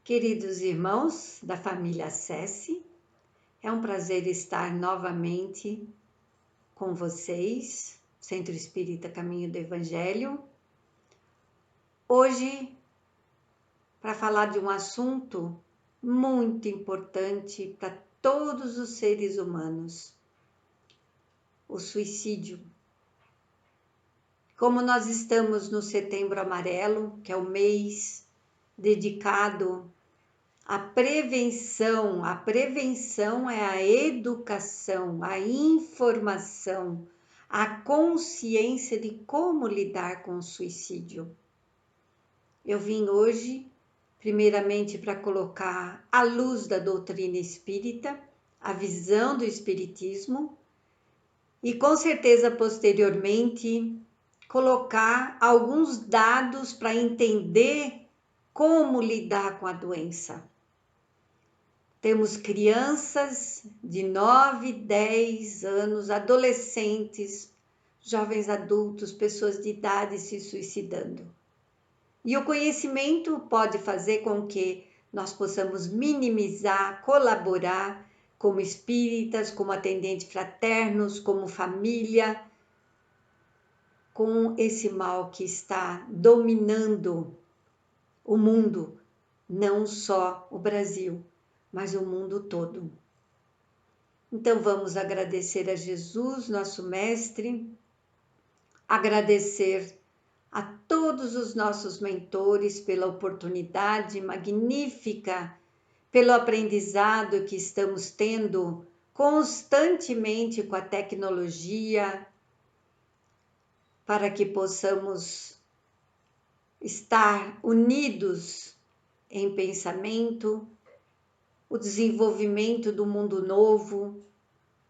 Queridos irmãos da família Acesse, é um prazer estar novamente com vocês, Centro Espírita Caminho do Evangelho. Hoje, para falar de um assunto muito importante para todos os seres humanos, o suicídio. Como nós estamos no Setembro Amarelo, que é o mês dedicado à prevenção, a prevenção é a educação, a informação, a consciência de como lidar com o suicídio. Eu vim hoje, primeiramente, para colocar à luz da doutrina espírita, a visão do espiritismo, e com certeza, posteriormente, colocar alguns dados para entender como lidar com a doença. Temos crianças de 9, 10 anos, adolescentes, jovens adultos, pessoas de idade se suicidando. E o conhecimento pode fazer com que nós possamos minimizar, colaborar como espíritas, como atendentes fraternos, como família, com esse mal que está dominando o mundo, não só o Brasil, mas o mundo todo. Então vamos agradecer a Jesus, nosso Mestre, agradecer a todos os nossos mentores pela oportunidade magnífica, pelo aprendizado que estamos tendo constantemente com a tecnologia, para que possamos estar unidos em pensamento, o desenvolvimento do mundo novo,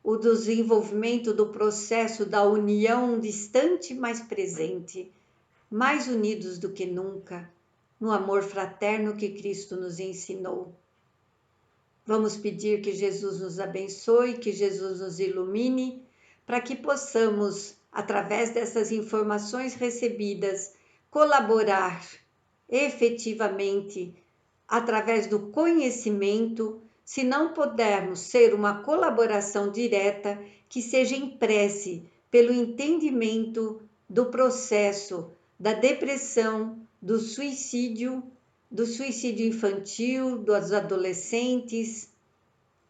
o desenvolvimento do processo da união distante, mas presente, mais unidos do que nunca, no amor fraterno que Cristo nos ensinou. Vamos pedir que Jesus nos abençoe, que Jesus nos ilumine, para que possamos, através dessas informações recebidas, colaborar efetivamente através do conhecimento. Se não pudermos ser uma colaboração direta, que seja em prece pelo entendimento do processo da depressão, do suicídio infantil, dos adolescentes,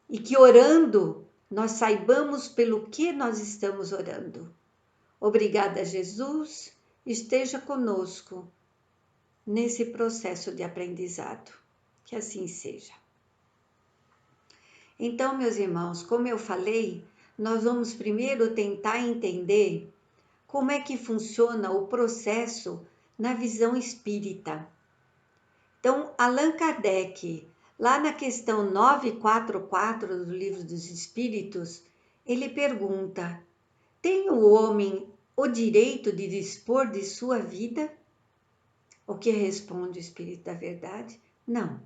e que orando nós saibamos pelo que nós estamos orando. Obrigada, Jesus, esteja conosco nesse processo de aprendizado. Que assim seja. Então, meus irmãos, como eu falei, nós vamos primeiro tentar entender como é que funciona o processo na visão espírita. Então, Allan Kardec, lá na questão 944 do Livro dos Espíritos, ele pergunta: tem o homem o direito de dispor de sua vida? O que responde o Espírito da Verdade? Não.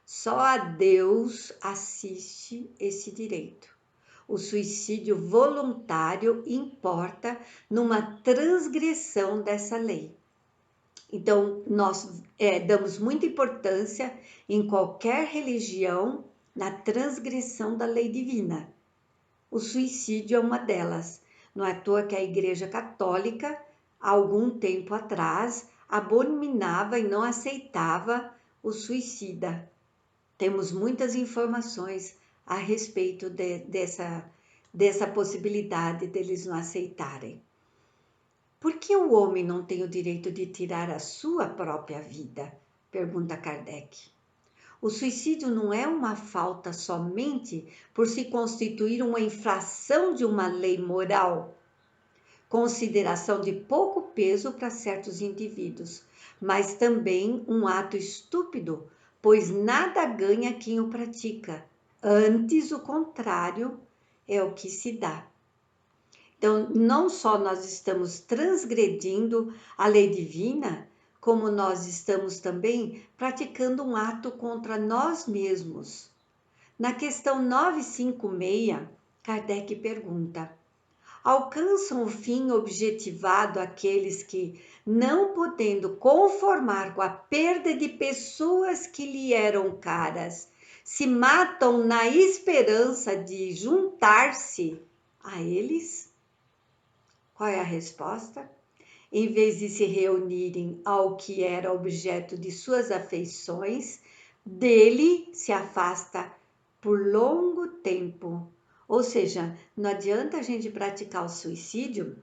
Só a Deus assiste esse direito. O suicídio voluntário importa numa transgressão dessa lei. Então, nós damos muita importância em qualquer religião na transgressão da lei divina. O suicídio é uma delas. Não é à toa que a Igreja Católica, há algum tempo atrás, abominava e não aceitava o suicida. Temos muitas informações a respeito dessa possibilidade deles não aceitarem. Por que o homem não tem o direito de tirar a sua própria vida? Pergunta Kardec. O suicídio não é uma falta somente por se constituir uma infração de uma lei moral, consideração de pouco peso para certos indivíduos, mas também um ato estúpido, pois nada ganha quem o pratica. Antes, o contrário é o que se dá. Então, não só nós estamos transgredindo a lei divina, como nós estamos também praticando um ato contra nós mesmos. Na questão 956, Kardec pergunta: alcançam o fim objetivado aqueles que, não podendo conformar com a perda de pessoas que lhe eram caras, se matam na esperança de juntar-se a eles? Qual é a resposta? Em vez de se reunirem ao que era objeto de suas afeições, dele se afasta por longo tempo. Ou seja, não adianta a gente praticar o suicídio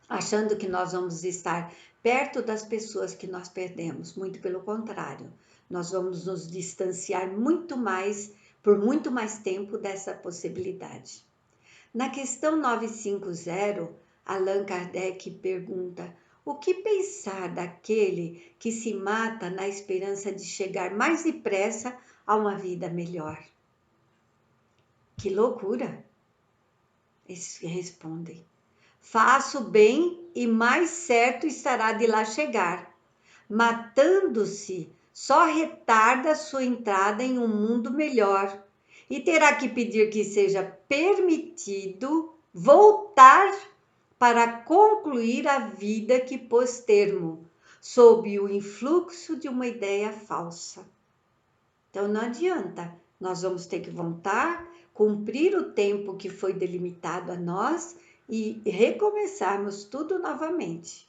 achando que nós vamos estar perto das pessoas que nós perdemos. Muito pelo contrário, nós vamos nos distanciar muito mais, por muito mais tempo dessa possibilidade. Na questão 950, Allan Kardec pergunta: o que pensar daquele que se mata na esperança de chegar mais depressa a uma vida melhor? Que loucura! Eles respondem: faço bem e mais certo estará de lá chegar. Matando-se, só retarda sua entrada em um mundo melhor e terá que pedir que seja permitido voltar para concluir a vida que pôs termo, sob o influxo de uma ideia falsa. Então não adianta, nós vamos ter que voltar, cumprir o tempo que foi delimitado a nós e recomeçarmos tudo novamente.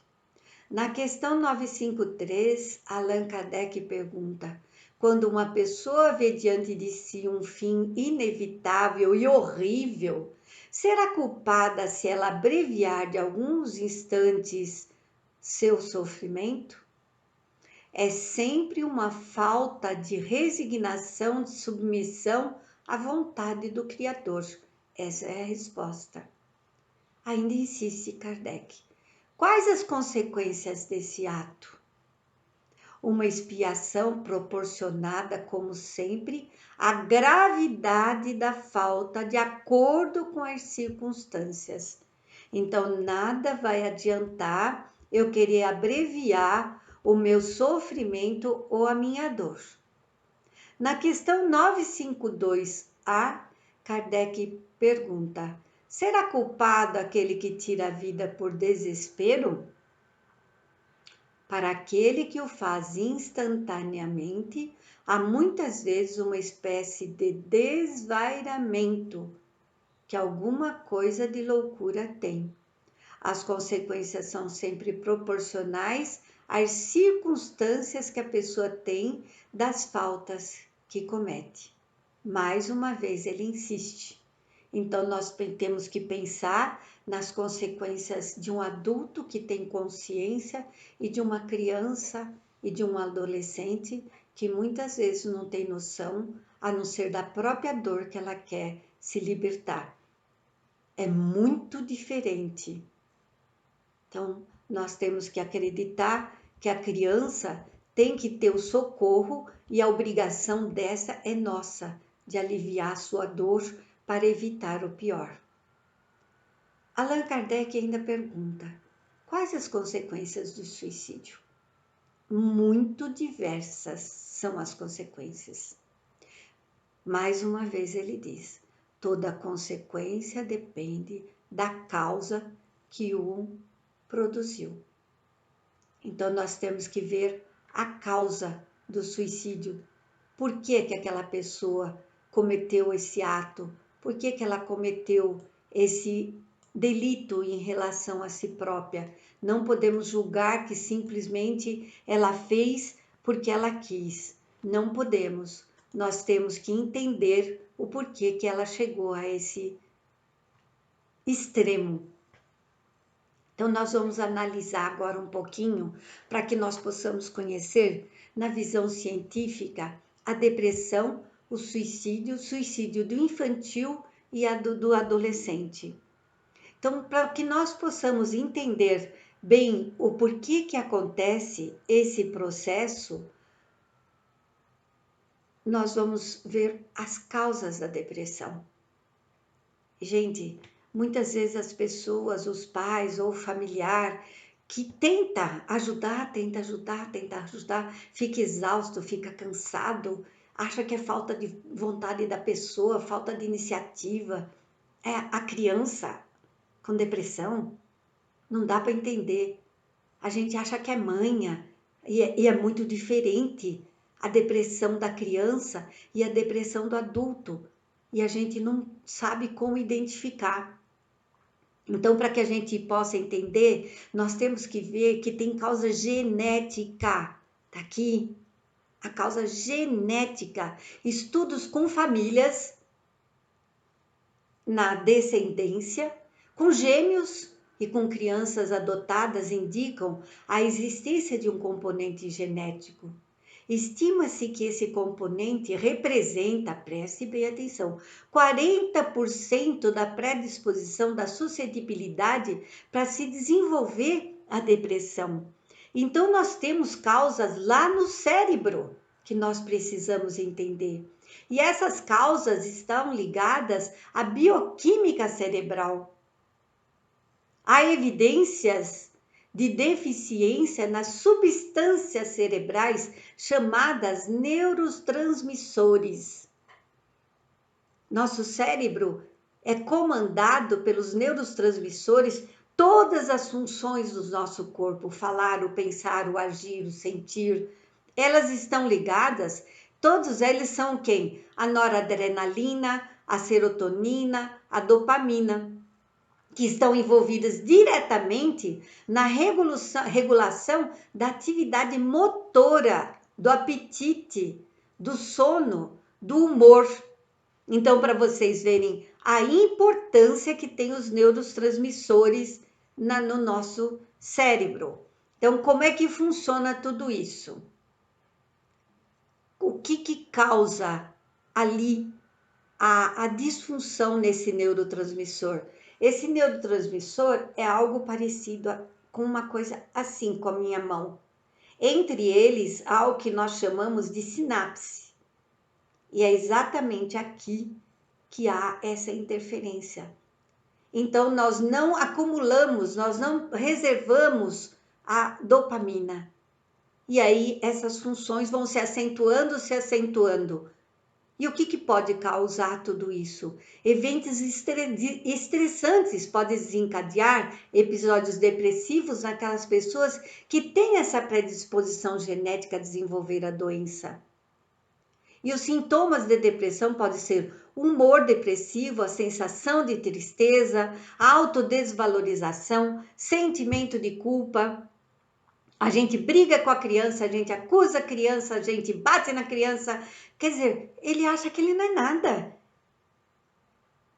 Na questão 953, Allan Kardec pergunta: quando uma pessoa vê diante de si um fim inevitável e horrível, será culpada se ela abreviar de alguns instantes seu sofrimento? É sempre uma falta de resignação, de submissão à vontade do Criador. Essa é a resposta. Ainda insiste Kardec. Quais as consequências desse ato? Uma expiação proporcionada, como sempre, à gravidade da falta de acordo com as circunstâncias. Então, nada vai adiantar eu querer abreviar o meu sofrimento ou a minha dor. Na questão 952A, Kardec pergunta: será culpado aquele que tira a vida por desespero? Para aquele que o faz instantaneamente, há muitas vezes uma espécie de desvairamento, que alguma coisa de loucura tem. As consequências são sempre proporcionais às circunstâncias que a pessoa tem das faltas que comete. Mais uma vez ele insiste. Então nós temos que pensar nas consequências de um adulto que tem consciência e de uma criança e de um adolescente que muitas vezes não tem noção, a não ser da própria dor que ela quer se libertar. É muito diferente. Então, nós temos que acreditar que a criança tem que ter o socorro e a obrigação dessa é nossa, de aliviar a sua dor para evitar o pior. Allan Kardec ainda pergunta: quais as consequências do suicídio? Muito diversas são as consequências. Mais uma vez ele diz: toda consequência depende da causa que o produziu. Então nós temos que ver a causa do suicídio. Por que que aquela pessoa cometeu esse ato? Por que que ela cometeu esse delito em relação a si própria? Não podemos julgar que simplesmente ela fez porque ela quis. Não podemos. Nós temos que entender o porquê que ela chegou a esse extremo. Então, nós vamos analisar agora um pouquinho para que nós possamos conhecer, na visão científica, a depressão, o suicídio do infantil e a do adolescente. Então, para que nós possamos entender bem o porquê que acontece esse processo, nós vamos ver as causas da depressão. Gente, muitas vezes as pessoas, os pais ou o familiar que tenta ajudar, fica exausto, fica cansado, acha que é falta de vontade da pessoa, falta de iniciativa. É a criança. com depressão? Não dá para entender. A gente acha que é manha e é muito diferente a depressão da criança e a depressão do adulto. E a gente não sabe como identificar. Então, para que a gente possa entender, nós temos que ver que tem causa genética. Tá aqui a causa genética. Estudos com famílias na descendência, com gêmeos e com crianças adotadas indicam a existência de um componente genético. Estima-se que esse componente representa, preste bem atenção, 40% da predisposição da suscetibilidade para se desenvolver a depressão. Então, nós temos causas lá no cérebro que nós precisamos entender. E essas causas estão ligadas à bioquímica cerebral. Há evidências de deficiência nas substâncias cerebrais chamadas neurotransmissores. Nosso cérebro é comandado pelos neurotransmissores, todas as funções do nosso corpo, o falar, o pensar, o agir, o sentir, elas estão ligadas, todos eles são quem? A noradrenalina, a serotonina, a dopamina, que estão envolvidas diretamente na regulação da atividade motora, do apetite, do sono, do humor. Então, para vocês verem a importância que tem os neurotransmissores no nosso cérebro. Então, como é que funciona tudo isso? O que causa ali a disfunção nesse neurotransmissor? Esse neurotransmissor é algo parecido com uma coisa assim, com a minha mão. Entre eles, há o que nós chamamos de sinapse. E é exatamente aqui que há essa interferência. Então, nós não acumulamos, nós não reservamos a dopamina. E aí, essas funções vão se acentuando, se acentuando. E o que pode causar tudo isso? Eventos estressantes podem desencadear episódios depressivos naquelas pessoas que têm essa predisposição genética a desenvolver a doença. E os sintomas de depressão podem ser humor depressivo, a sensação de tristeza, autodesvalorização, sentimento de culpa. A gente briga com a criança, a gente acusa a criança, a gente bate na criança. Quer dizer, ele acha que ele não é nada,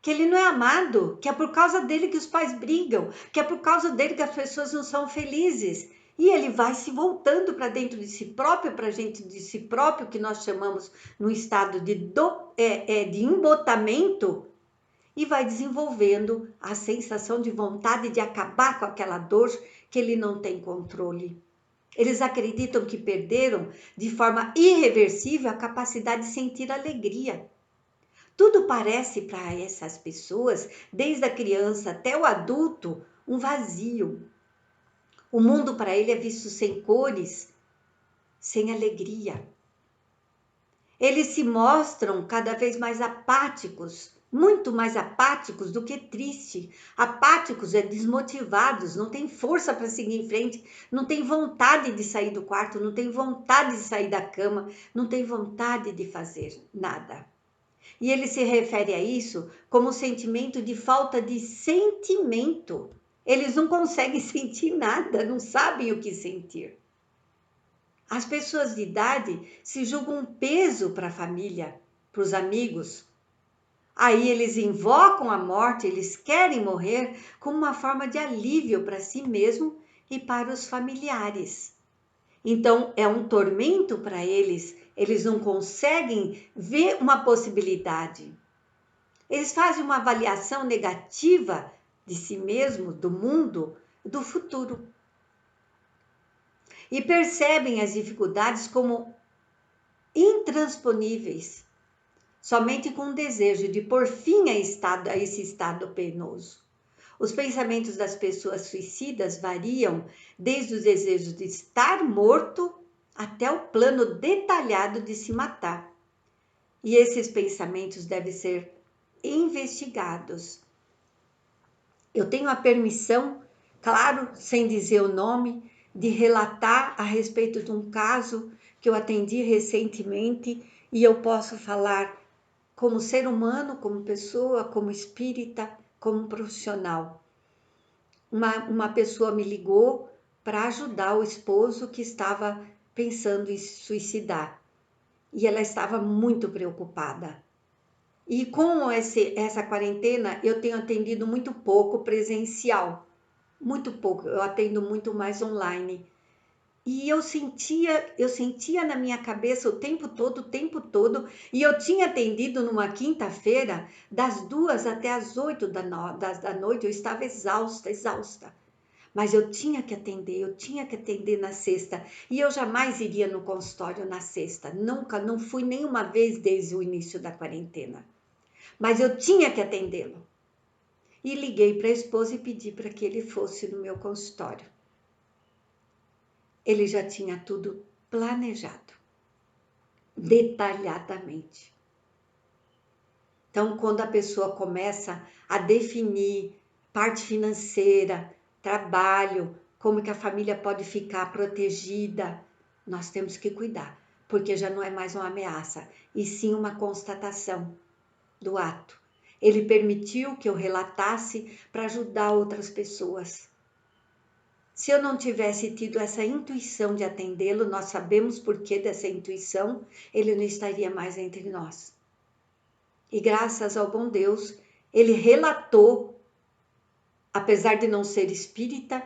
que ele não é amado, que é por causa dele que os pais brigam, que é por causa dele que as pessoas não são felizes. E ele vai se voltando para dentro de si próprio, para dentro de si próprio, que nós chamamos num estado de embotamento, e vai desenvolvendo a sensação de vontade de acabar com aquela dor que ele não tem controle. Eles acreditam que perderam de forma irreversível a capacidade de sentir alegria. Tudo parece para essas pessoas, desde a criança até o adulto, um vazio. O mundo para ele é visto sem cores, sem alegria. Eles se mostram cada vez mais apáticos, muito mais apáticos do que tristes. Apáticos é desmotivados, não tem força para seguir em frente, não tem vontade de sair do quarto, não tem vontade de sair da cama, não tem vontade de fazer nada. E ele se refere a isso como um sentimento de falta de sentimento. Eles não conseguem sentir nada, não sabem o que sentir. As pessoas de idade se julgam um peso para a família, para os amigos. Aí eles invocam a morte, eles querem morrer como uma forma de alívio para si mesmo e para os familiares. Então é um tormento para eles, eles não conseguem ver uma possibilidade. Eles fazem uma avaliação negativa de si mesmo, do mundo, do futuro. E percebem as dificuldades como intransponíveis, somente com o desejo de pôr fim a esse estado penoso. Os pensamentos das pessoas suicidas variam desde o desejo de estar morto até o plano detalhado de se matar. E esses pensamentos devem ser investigados. Eu tenho a permissão, claro, sem dizer o nome, de relatar a respeito de um caso que eu atendi recentemente e eu posso falar como ser humano, como pessoa, como espírita, como profissional. Uma pessoa me ligou para ajudar o esposo que estava pensando em se suicidar e ela estava muito preocupada. E com essa quarentena, eu tenho atendido muito pouco presencial, muito pouco, eu atendo muito mais online. E eu sentia na minha cabeça o tempo todo, e eu tinha atendido numa quinta-feira, das 2 até as 8 da noite, eu estava exausta. Mas eu tinha que atender na sexta, e eu jamais iria no consultório na sexta, nunca, não fui nenhuma vez desde o início da quarentena. Mas eu tinha que atendê-lo. E liguei para a esposa e pedi para que ele fosse no meu consultório. Ele já tinha tudo planejado, detalhadamente. Então, quando a pessoa começa a definir parte financeira, trabalho, como que a família pode ficar protegida, nós temos que cuidar, porque já não é mais uma ameaça, e sim uma constatação do ato. Ele permitiu que eu relatasse para ajudar outras pessoas. Se eu não tivesse tido essa intuição de atendê-lo, nós sabemos por que dessa intuição, ele não estaria mais entre nós. E graças ao bom Deus, ele relatou, apesar de não ser espírita,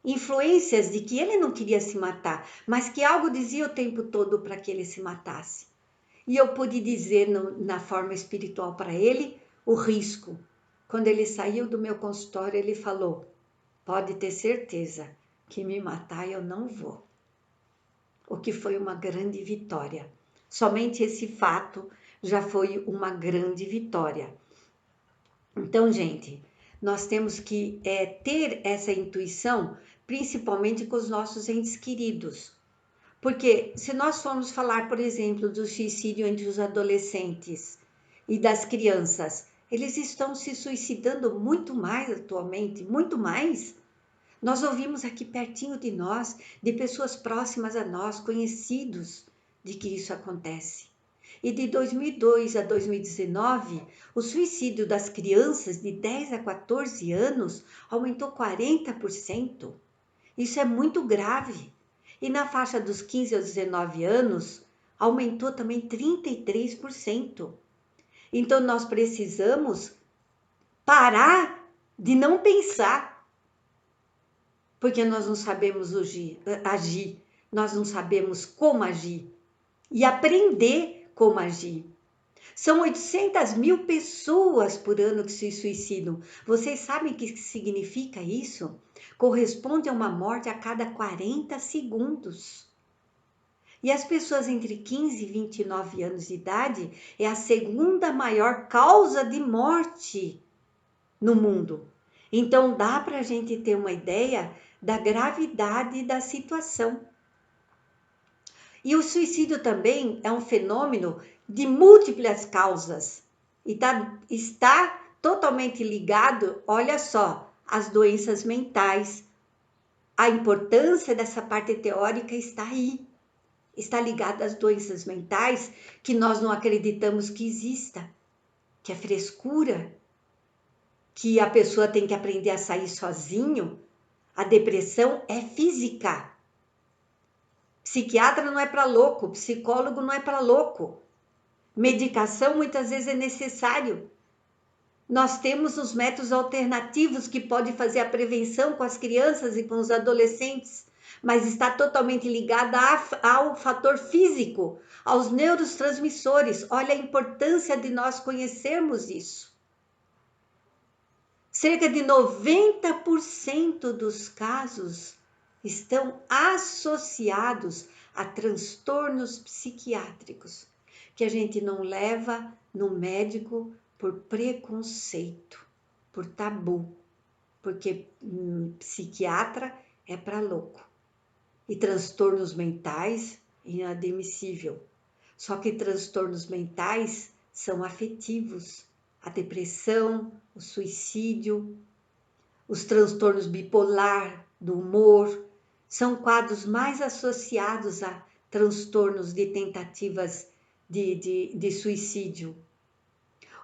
influências de que ele não queria se matar, mas que algo dizia o tempo todo para que ele se matasse. E eu pude dizer na forma espiritual para ele o risco. Quando ele saiu do meu consultório, ele falou: pode ter certeza que me matar eu não vou. O que foi uma grande vitória. Somente esse fato já foi uma grande vitória. Então, gente, nós temos que ter essa intuição, principalmente com os nossos entes queridos. Porque se nós formos falar, por exemplo, do suicídio entre os adolescentes e das crianças, eles estão se suicidando muito mais atualmente, muito mais. Nós ouvimos aqui pertinho de nós, de pessoas próximas a nós, conhecidos, de que isso acontece. E de 2002 a 2019, o suicídio das crianças de 10 a 14 anos aumentou 40%. Isso é muito grave. E na faixa dos 15 aos 19 anos, aumentou também 33%. Então, nós precisamos parar de não pensar, porque nós não sabemos agir, nós não sabemos como agir e aprender como agir. São 800 mil pessoas por ano que se suicidam. Vocês sabem o que significa isso? Corresponde a uma morte a cada 40 segundos. E as pessoas entre 15 e 29 anos de idade é a segunda maior causa de morte no mundo. Então dá para a gente ter uma ideia da gravidade da situação. E o suicídio também é um fenômeno de múltiplas causas e está totalmente ligado, olha só, às doenças mentais. A importância dessa parte teórica está aí. Está ligada às doenças mentais que nós não acreditamos que exista, que é frescura, que a pessoa tem que aprender a sair sozinho. A depressão é física. Psiquiatra não é para louco, psicólogo não é para louco. Medicação muitas vezes é necessário. Nós temos os métodos alternativos que podem fazer a prevenção com as crianças e com os adolescentes, mas está totalmente ligada ao fator físico, aos neurotransmissores. Olha a importância de nós conhecermos isso. Cerca de 90% dos casos estão associados a transtornos psiquiátricos, que a gente não leva no médico por preconceito, por tabu, porque psiquiatra é para louco. E transtornos mentais, inadmissível. Só que transtornos mentais são afetivos. A depressão, o suicídio. os transtornos bipolar, do humor, são quadros mais associados a transtornos de tentativas de suicídio.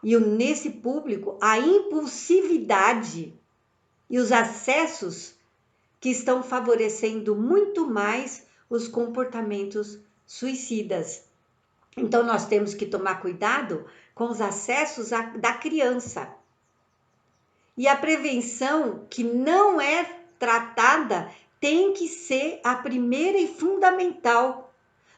E nesse público, a impulsividade e os acessos que estão favorecendo muito mais os comportamentos suicidas. Então, nós temos que tomar cuidado com os acessos da criança. E a prevenção, que não é tratada, tem que ser a primeira e fundamental.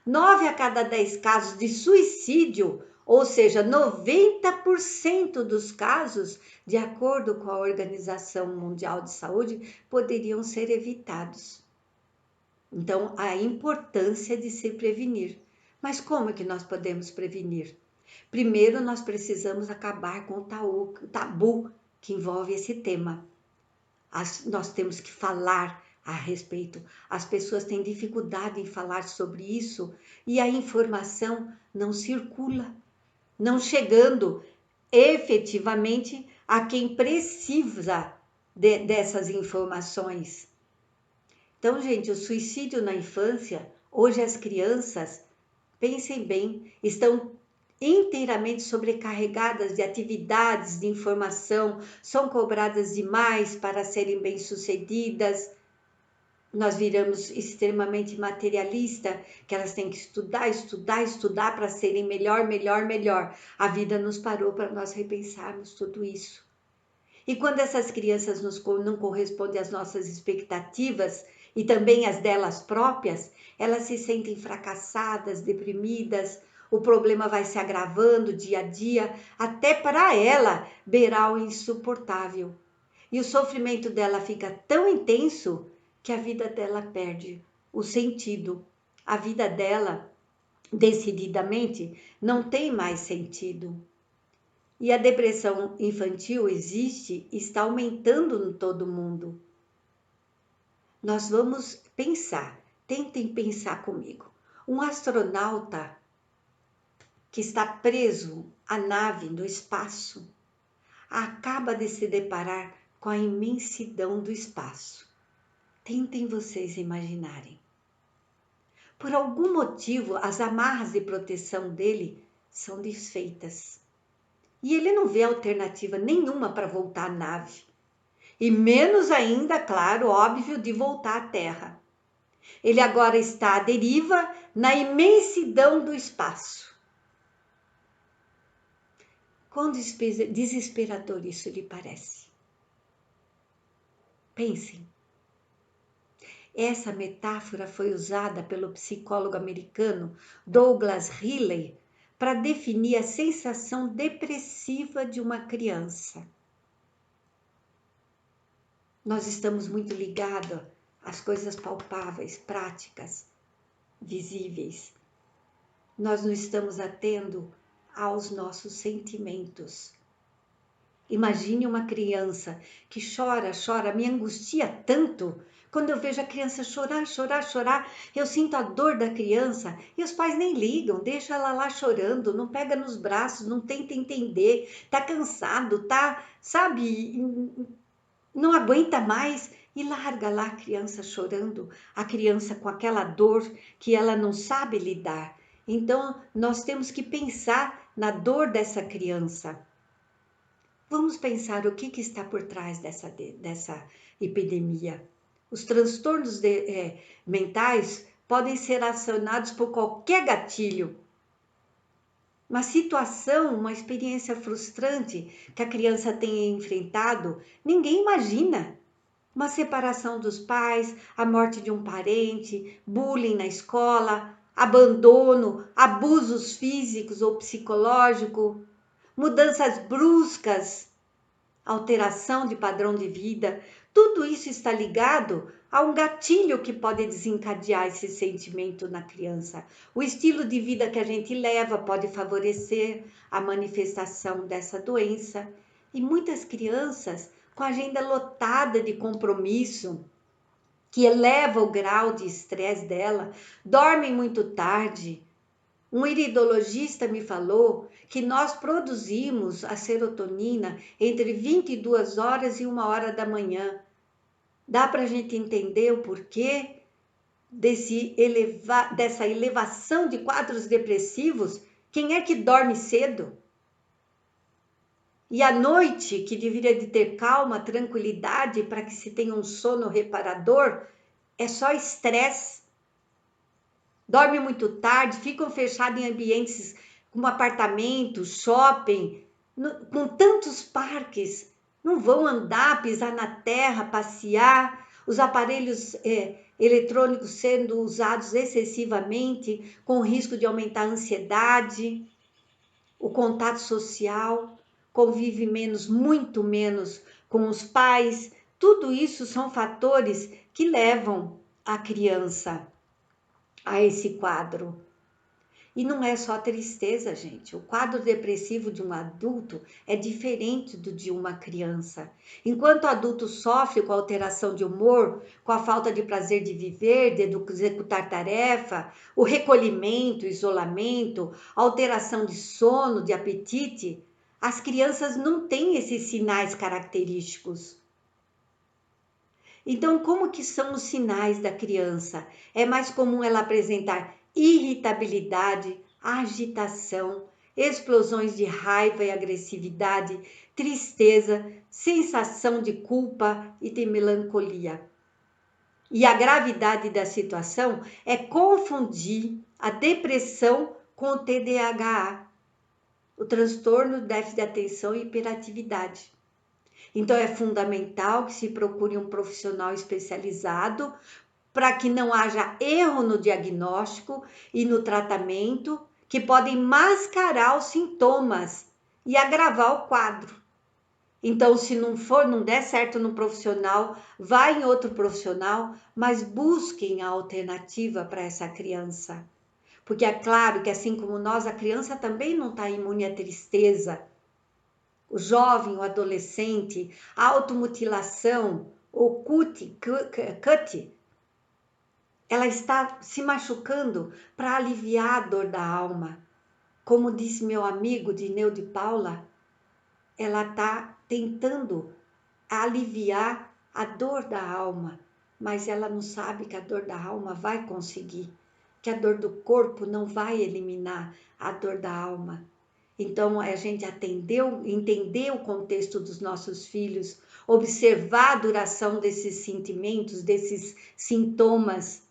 9 a cada 10 casos de suicídio, ou seja, 90% dos casos, de acordo com a Organização Mundial de Saúde, poderiam ser evitados. Então, a importância de se prevenir. Mas como é que nós podemos prevenir? Primeiro, nós precisamos acabar com o tabu que envolve esse tema. Nós temos que falar a respeito. As pessoas têm dificuldade em falar sobre isso e a informação não circula, não chegando efetivamente a quem precisa dessas informações. Então, gente, o suicídio na infância, hoje as crianças, pensem bem, estão inteiramente sobrecarregadas de atividades, de informação, são cobradas demais para serem bem-sucedidas. Nós viramos extremamente materialista, que elas têm que estudar, estudar, estudar para serem melhor, melhor, melhor. A vida nos parou para nós repensarmos tudo isso. E quando essas crianças não correspondem às nossas expectativas e também às delas próprias, elas se sentem fracassadas, deprimidas, o problema vai se agravando dia a dia, até para ela beirar o insuportável. E o sofrimento dela fica tão intenso que a vida dela perde o sentido. A vida dela, decididamente, não tem mais sentido. E a depressão infantil existe e está aumentando em todo mundo. Nós vamos pensar, tentem pensar comigo. Um astronauta que está preso à nave no espaço acaba de se deparar com a imensidão do espaço. Tentem vocês imaginarem. Por algum motivo, as amarras de proteção dele são desfeitas. E ele não vê alternativa nenhuma para voltar à nave. E menos ainda, claro, óbvio, de voltar à Terra. Ele agora está à deriva na imensidão do espaço. Quão desesperador isso lhe parece? Pensem. Essa metáfora foi usada pelo psicólogo americano Douglas Riley para definir a sensação depressiva de uma criança. Nós estamos muito ligados às coisas palpáveis, práticas, visíveis. Nós não estamos atendo aos nossos sentimentos. Imagine uma criança que chora, chora, me angustia tanto. Quando eu vejo a criança chorar, chorar, chorar, eu sinto a dor da criança e os pais nem ligam, deixa ela lá chorando, não pega nos braços, não tenta entender, tá cansado, tá, sabe, não aguenta mais e larga lá a criança chorando, a criança com aquela dor que ela não sabe lidar. Então, nós temos que pensar na dor dessa criança. Vamos pensar o que está por trás dessa epidemia. Os transtornos mentais podem ser acionados por qualquer gatilho. Uma situação, uma experiência frustrante que a criança tenha enfrentado, ninguém imagina. Uma separação dos pais, a morte de um parente, bullying na escola, abandono, abusos físicos ou psicológicos, mudanças bruscas, alteração de padrão de vida, tudo isso está ligado a um gatilho que pode desencadear esse sentimento na criança. O estilo de vida que a gente leva pode favorecer a manifestação dessa doença. E muitas crianças com a agenda lotada de compromisso, que eleva o grau de estresse dela, dormem muito tarde, Um iridologista me falou que nós produzimos a serotonina entre 22 horas e 1 hora da manhã. Dá para a gente entender o porquê dessa elevação de quadros depressivos? Quem é que dorme cedo? E à noite, que deveria de ter calma, tranquilidade, para que se tenha um sono reparador, é só estresse. Dorme muito tarde, ficam fechados em ambientes como apartamentos, shopping, com tantos parques. Não vão andar, pisar na terra, passear, os aparelhos eletrônicos sendo usados excessivamente, com risco de aumentar a ansiedade, o contato social, convive menos, muito menos com os pais. Tudo isso são fatores que levam a criança a esse quadro. E não é só tristeza, gente. O quadro depressivo de um adulto é diferente do de uma criança. Enquanto o adulto sofre com a alteração de humor, com a falta de prazer de viver, de executar tarefa, o recolhimento, o isolamento, a alteração de sono, de apetite, as crianças não têm esses sinais característicos. Então, como que são os sinais da criança? É mais comum ela apresentar irritabilidade, agitação, explosões de raiva e agressividade, tristeza, sensação de culpa e de melancolia. E a gravidade da situação é confundir a depressão com o TDAH, o transtorno de déficit de atenção e hiperatividade. Então, é fundamental que se procure um profissional especializado para que não haja erro no diagnóstico e no tratamento, que podem mascarar os sintomas e agravar o quadro. Então, se não der certo no profissional, vai em outro profissional, mas busquem a alternativa para essa criança. Porque é claro que, assim como nós, a criança também não está imune à tristeza. O jovem, o adolescente, a automutilação, o cut, ela está se machucando para aliviar a dor da alma. Como disse meu amigo Dineu de Paula, ela está tentando aliviar a dor da alma, mas ela não sabe que a dor da alma vai conseguir, que a dor do corpo não vai eliminar a dor da alma. Então, a gente entender o contexto dos nossos filhos, observar a duração desses sentimentos, desses sintomas,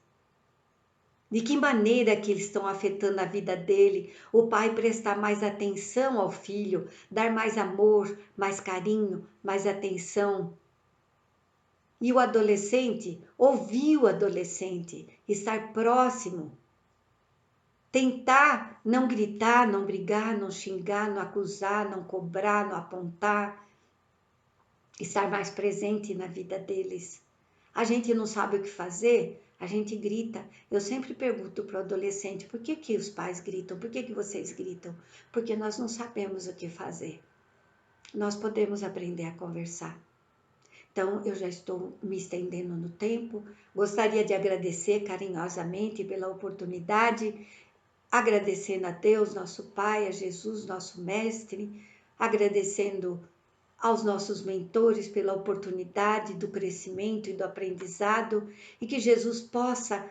de que maneira que eles estão afetando a vida dele, o pai prestar mais atenção ao filho, dar mais amor, mais carinho, mais atenção. E o adolescente, ouvir o adolescente, estar próximo, tentar não gritar, não brigar, não xingar, não acusar, não cobrar, não apontar, estar mais presente na vida deles. A gente não sabe o que fazer, a gente grita. Eu sempre pergunto para o adolescente, por que os pais gritam? Por que vocês gritam? Porque nós não sabemos o que fazer. Nós podemos aprender a conversar. Então, eu já estou me estendendo no tempo. Gostaria de agradecer carinhosamente pela oportunidade, agradecendo a Deus, nosso Pai, a Jesus, nosso Mestre, agradecendo aos nossos mentores pela oportunidade do crescimento e do aprendizado, e que Jesus possa,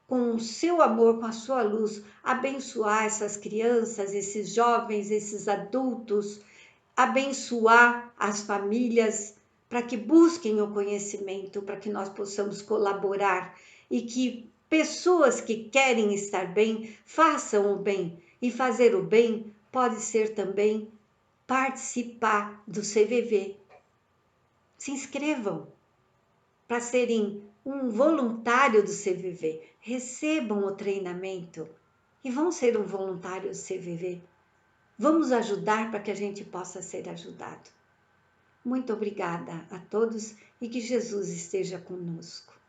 com o seu amor, com a sua luz, abençoar essas crianças, esses jovens, esses adultos, abençoar as famílias, para que busquem o conhecimento, para que nós possamos colaborar e que pessoas que querem estar bem, façam o bem. E fazer o bem pode ser também participar do CVV. Se inscrevam para serem um voluntário do CVV. Recebam o treinamento e vão ser um voluntário do CVV. Vamos ajudar para que a gente possa ser ajudado. Muito obrigada a todos e que Jesus esteja conosco.